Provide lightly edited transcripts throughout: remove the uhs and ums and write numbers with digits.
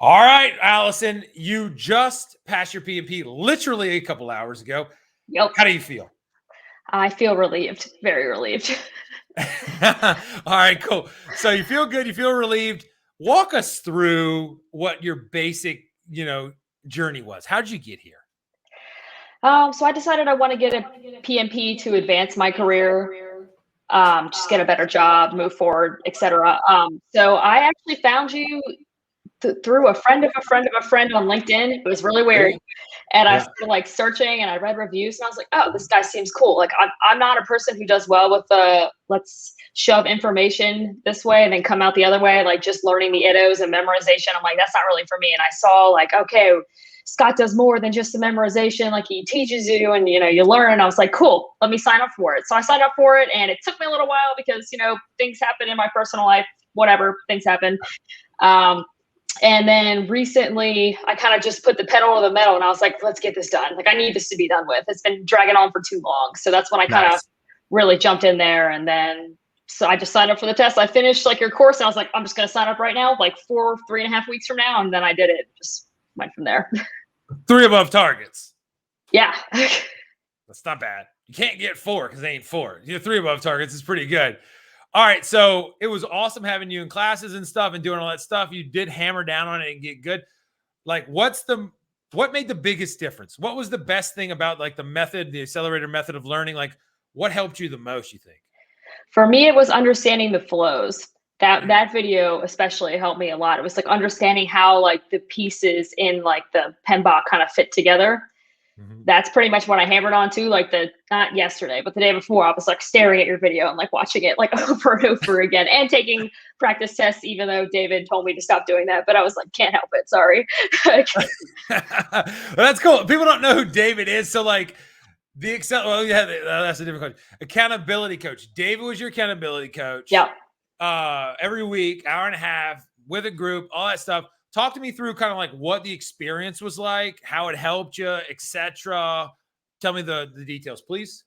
All right, Allison, you just passed your PMP literally a couple hours ago. Yep. How do you feel? I feel relieved, very relieved. All right, cool. So you feel good, you feel relieved. Walk us through what your basic, journey was. How did you get here? So I decided I want to get a PMP to advance my career, just get a better job, move forward, etc. So I actually found you through a friend of a friend of a friend on LinkedIn. It was really weird. Cool. And I Yeah. started like searching and I read reviews and I was like, oh, this guy seems cool. Like I'm not a person who does well with let's shove information this way and then come out the other way, like just learning the iddos and memorization. I'm like, that's not really for me. And I saw like, okay, Scott does more than just the memorization. Like he teaches you and, you learn. And I was like, cool, let me sign up for it. So I signed up for it and it took me a little while because, things happen in my personal life, whatever, things happen. And then recently I kind of just put the pedal to the metal and I was like, let's get this done. Like I need this to be done with. It's been dragging on for too long. So that's when I kind of really jumped in there. And then, so I just signed up for the test. I finished like your course and I was like, I'm just going to sign up right now, like 3.5 weeks from now. And then I did it. Just went from there. 3 above targets. Yeah. That's not bad. You can't get 4 because they ain't 4. 3 above targets is pretty good. All right, so it was awesome having you in classes and stuff and doing all that stuff. You did hammer down on it and get good. Like, what made the biggest difference? What was the best thing about like the method, the accelerator method of learning? Like, what helped you the most, you think? For me, it was understanding the flows. That video especially helped me a lot. It was like understanding how like the pieces in like the PMBOK kind of fit together. That's pretty much what I hammered on too. Like not yesterday, but the day before, I was like staring at your video and like watching it like over and over again and taking practice tests, even though David told me to stop doing that. But I was like, can't help it. Sorry. Well, that's cool. People don't know who David is. So like that's a different coach. Accountability coach. David was your accountability coach. Yeah. Every week, hour and a half with a group, all that stuff. Talk to me through kind of like what the experience was like, how it helped you, etc. Tell me the details, please.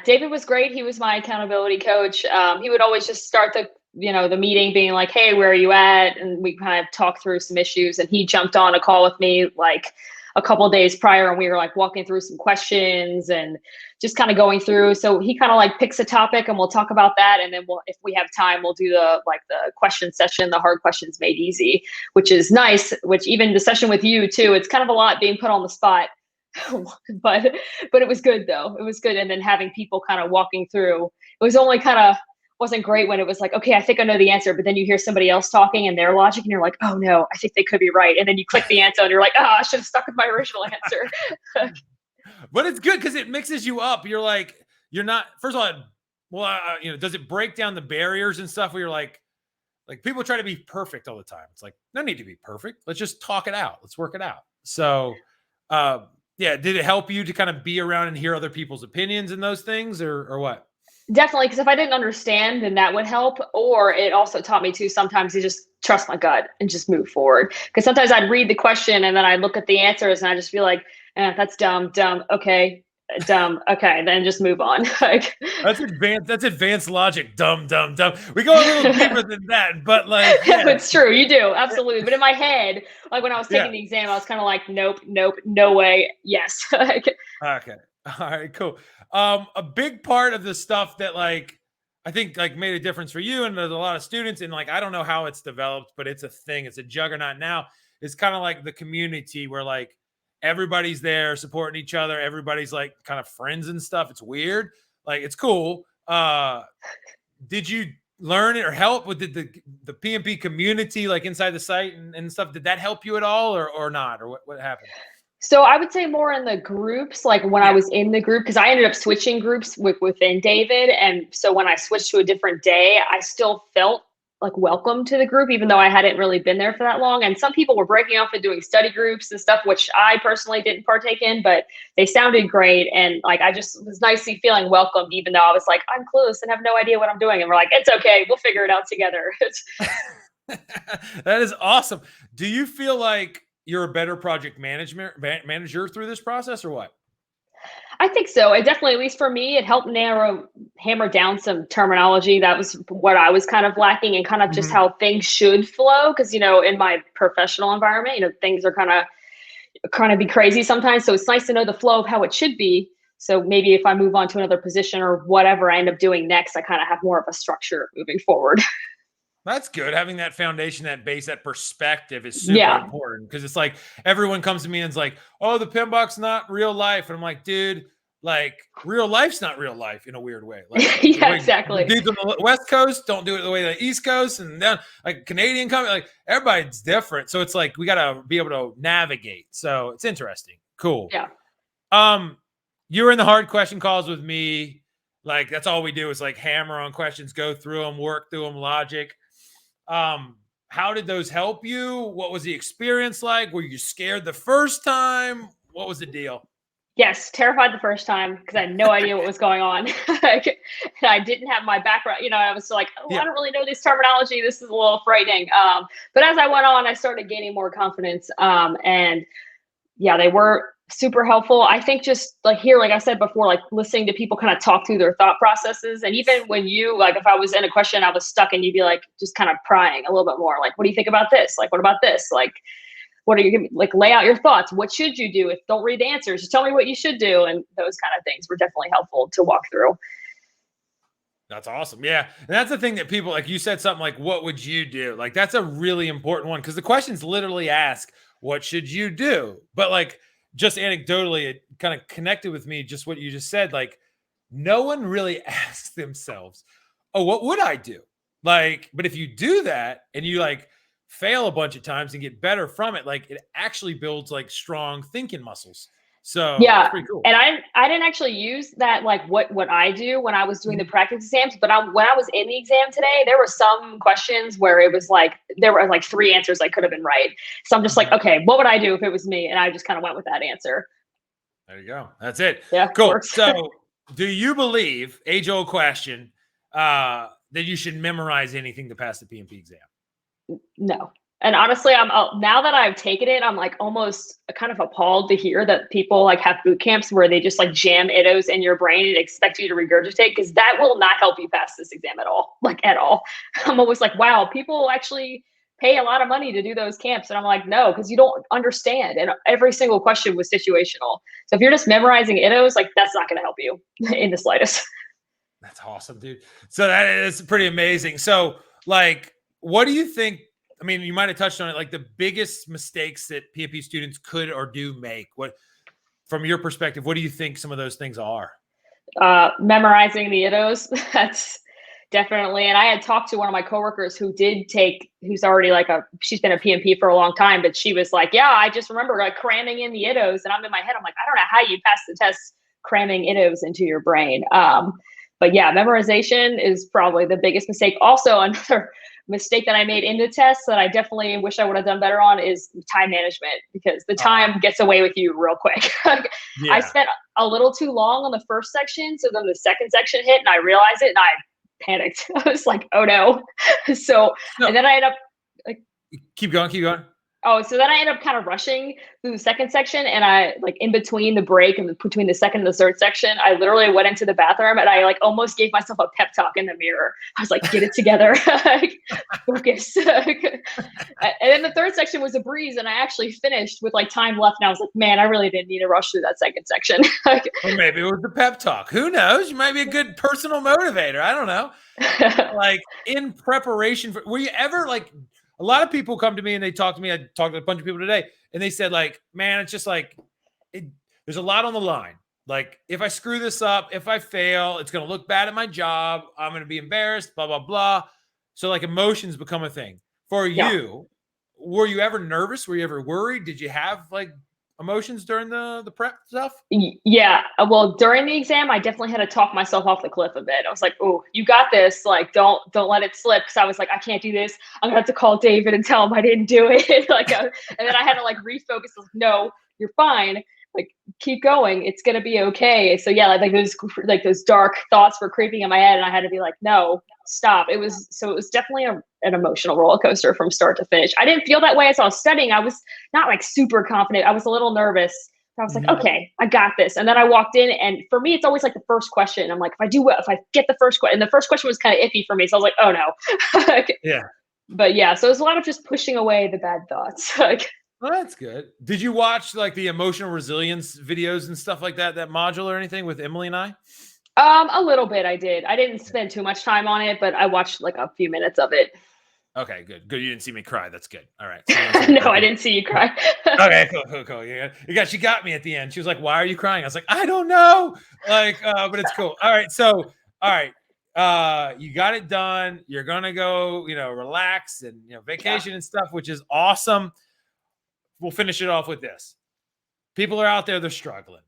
David was great. He was my accountability coach. He would always just start the meeting being like, hey, where are you at? And we kind of talk through some issues. And he jumped on a call with me like a couple of days prior and we were like walking through some questions and just kind of going through. So he kind of like picks a topic and we'll talk about that. And then if we have time, we'll do the question session, the hard questions made easy, which is nice, which even the session with you too, it's kind of a lot being put on the spot. but it was good though. It was good. And then having people kind of walking through, it was only kind of wasn't great when it was like, okay, I think I know the answer, but then you hear somebody else talking and their logic and you're like, oh no, I think they could be right. And then you click the answer and you're like, oh, I should have stuck with my original answer. But it's good because it mixes you up. You're like, you're not, first of all, does it break down the barriers and stuff where you're like people try to be perfect all the time. It's like, no need to be perfect. Let's just talk it out. Let's work it out. So, yeah, did it help you to kind of be around and hear other people's opinions and those things or what? Definitely, because if I didn't understand, then that would help. Or it also taught me to sometimes to just trust my gut and just move forward. Because sometimes I'd read the question and then I'd look at the answers and I just feel like, that's dumb, okay, dumb, okay, then just move on. Like that's advanced logic, dumb. We go a little deeper than that, but like yeah. It's true, you do, absolutely. But in my head, like when I was taking the exam, I was kind of like, nope, no way, yes. Okay. All right, cool. A big part of the stuff that like I think like made a difference for you and there's a lot of students and like I don't know how it's developed, but it's a thing. It's a juggernaut now. It's kind of like the community where like everybody's there supporting each other. Everybody's like kind of friends and stuff. It's weird. Like it's cool. Did you learn it or help with the PMP community like inside the site and stuff? Did that help you at all or not? Or what happened? So I would say more in the groups, like when I was in the group, because I ended up switching groups within David. And so when I switched to a different day, I still felt like welcome to the group, even though I hadn't really been there for that long. And some people were breaking off and doing study groups and stuff, which I personally didn't partake in, but they sounded great. And like, I just was nicely feeling welcomed, even though I was like, I'm clueless and have no idea what I'm doing. And we're like, it's okay, we'll figure it out together. That is awesome. Do you feel like you're a better project manager through this process or what? I think so. It definitely, at least for me, it helped hammer down some terminology. That was what I was kind of lacking, and kind of just Mhm. how things should flow. Because, in my professional environment, things are kind of be crazy sometimes. So it's nice to know the flow of how it should be. So maybe if I move on to another position or whatever I end up doing next, I kind of have more of a structure moving forward. That's good. Having that foundation, that base, that perspective is super Yeah. important because it's like everyone comes to me and is like, "Oh, the pinbox's not real life," and I'm like, "Dude, like real life's not real life in a weird way. Like the Yeah, way the exactly. dudes on the West Coast don't do it the way the East Coast, and then like Canadian company, like everybody's different. So it's like we gotta be able to navigate. So it's interesting. Cool. Yeah. Um, you were in the hard question calls with me. Like that's all we do is like hammer on questions, go through them, work through them, logic. Um, how did those help you? What was the experience like? Were you scared the first time? What was the deal? Yes, terrified the first time because I had no idea what was going on. Like, and I didn't have my background. I was like, oh, I Yeah. don't really know this terminology. This is a little frightening. But as I went on, I started gaining more confidence. And yeah, they were super helpful. I think just like here, like I said before, like listening to people kind of talk through their thought processes. And even when like, if I was in a question, I was stuck and you'd be like, just kind of prying a little bit more. Like, what do you think about this? Like, what about this? Like, what are you gonna like, lay out your thoughts? What should you do? If don't read the answers, just tell me what you should do. And those kind of things were definitely helpful to walk through. That's awesome. Yeah. And that's the thing that people like you said something like, what would you do? Like that's a really important one because the questions literally ask, what should you do? But like just anecdotally, it kind of connected with me, just what you just said. Like no one really asks themselves, oh, what would I do? Like, but if you do that and you like fail a bunch of times and get better from it, like it actually builds like strong thinking muscles. So it's Yeah, pretty cool. and I didn't actually use that, like what I do when I was doing the Mhm. practice exams, but when I was in the exam today, there were some questions where it was like there were like three answers I could have been right. So I'm just like, Mhm. okay, what would I do if it was me? And I just kind of went with that answer. There you go. That's it. Yeah, Cool. works. So, do you believe, age old question, that you should memorize anything to pass the PMP exam? No. And honestly, now that I've taken it, I'm like almost kind of appalled to hear that people like have boot camps where they just like jam iddos in your brain and expect you to regurgitate, because that will not help you pass this exam at all, like at all. I'm always like, wow, people actually pay a lot of money to do those camps. And I'm like, no, because you don't understand. And every single question was situational. So if you're just memorizing iddos, like that's not going to help you in the slightest. That's awesome, dude. So that is pretty amazing. So, like, what do you think? I mean, you might have touched on it, like the biggest mistakes that PMP students could or do make. What, from your perspective, what do you think some of those things are? Memorizing the iddos. That's definitely. And I had talked to one of my coworkers who's already like she's been a PMP for a long time, but she was like, yeah, I just remember like cramming in the iddos. And I'm in my head, I'm like, I don't know how you pass the test cramming iddos into your brain. But yeah, memorization is probably the biggest mistake. Also, another mistake that I made in the test that I definitely wish I would have done better on is time management, because the Uh, time gets away with you real quick. I yeah. spent a little too long on the first section, so then the second section hit and I realized it and I panicked. I was like, oh no. So, So and then I ended up like, keep going. Keep going. so then I ended up kind of rushing through the second section, and I like in between the break and between the second and the third section, I literally went into the bathroom and I like almost gave myself a pep talk in the mirror. I was like, get it together, like, focus. And then the third section was a breeze, and I actually finished with like time left. And I was like, man, I really didn't need to rush through that second section. Like, Or maybe it was the pep talk. Who knows? You might be a good personal motivator. I don't know. Like in preparation for, were you ever like, a lot of people come to me and they talk to me. I talked to a bunch of people today and they said like, man, it's just like, it, there's a lot on the line. Like if I screw this up, if I fail, it's going to look bad at my job. I'm going to be embarrassed, blah, blah, blah. So like emotions become a thing for yeah. you. Were you ever nervous? Were you ever worried? Did you have like emotions during the prep stuff? Yeah. Well, during the exam, I definitely had to talk myself off the cliff a bit. I was like, "Oh, you got this! Like, don't let it slip." Because I was like, "I can't do this. I'm gonna have to call David and tell him I didn't do it." And then I had to like refocus. Like, no, you're fine. Like, keep going. It's gonna be okay. So yeah, like those dark thoughts were creeping in my head, and I had to be like, "No, stop." It was definitely an emotional roller coaster from start to finish. I didn't feel that way as I was studying. I was not like super confident. I was a little nervous, I was like, okay, I got this. And then I walked in, and for me, it's always like the first question. I'm like, if I do well, if I get the first question, and the first question was kind of iffy for me. So I was like, oh no. Yeah. But yeah, so it was a lot of just pushing away the bad thoughts. Like, Well, that's good. Did you watch like the emotional resilience videos and stuff like that, that module or anything with Emily and I? a little bit I did. I didn't spend too much time on it, but I watched like a few minutes of it. Okay, good. Good. You didn't see me cry. That's good. All right. No, I didn't see you cry. Okay, cool. Yeah. She got me at the end. She was like, "Why are you crying?" I was like, "I don't know." Like, but it's cool. All right. So, all right. You got it done. You're gonna go, relax and vacation and stuff, which is awesome. We'll finish it off with this. People are out there, they're struggling.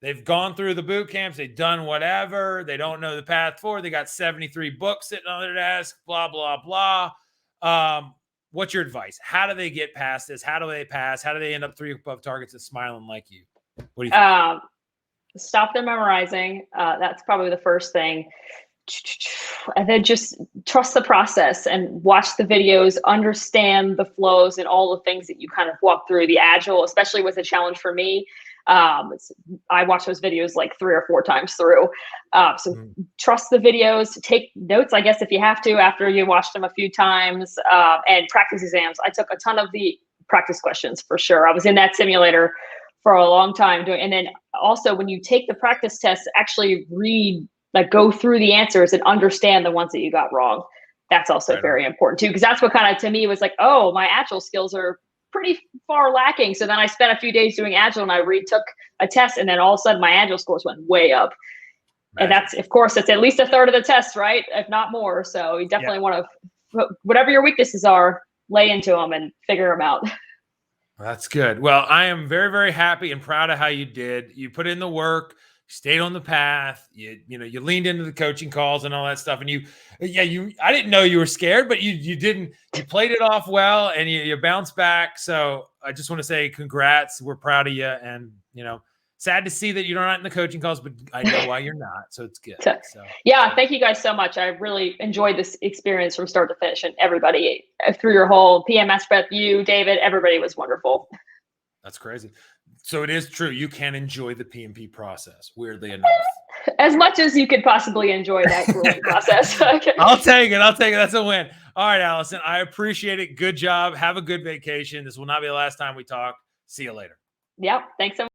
They've gone through the boot camps, they've done whatever, they don't know the path forward. They got 73 books sitting on their desk, blah, blah, blah. What's your advice? How do they get past this? How do they pass? How do they end up 3 above targets and smiling like you? What do you think? Stop their memorizing. That's probably the first thing. And then just trust the process and watch the videos, understand the flows and all the things that you kind of walk through. The agile, especially was a challenge for me. I watch those videos like 3 or 4 times through. So trust the videos, take notes, I guess, if you have to, after you watch them a few times, and practice exams. I took a ton of the practice questions for sure. I was in that simulator for a long time doing, and then also when you take the practice tests, actually read, like go through the answers and understand the ones that you got wrong. That's also very important too, because that's what kind of, to me, was like, oh, my agile skills are pretty far lacking. So then I spent a few days doing agile, and I retook a test, and then all of a sudden my agile scores went way up. And that's, of course, it's at least a third of the test, right? If not more. So you definitely want to, whatever your weaknesses are, lay into them and figure them out. That's good. Well, I am very, very happy and proud of how you did. You put in the work, stayed on the path. You leaned into the coaching calls and all that stuff. And I didn't know you were scared, but you played it off well, and you bounced back. So I just want to say congrats. We're proud of you. And, sad to see that you're not in the coaching calls, but I know why you're not. So it's good. So yeah, thank you guys so much. I really enjoyed this experience from start to finish, and everybody through your whole PMS prep, you, David, everybody was wonderful. That's crazy. So it is true. You can enjoy the PMP process, weirdly enough. As much as you could possibly enjoy that grueling process. Okay. I'll take it. That's a win. All right, Allison, I appreciate it. Good job. Have a good vacation. This will not be the last time we talk. See you later. Yep. Thanks so much.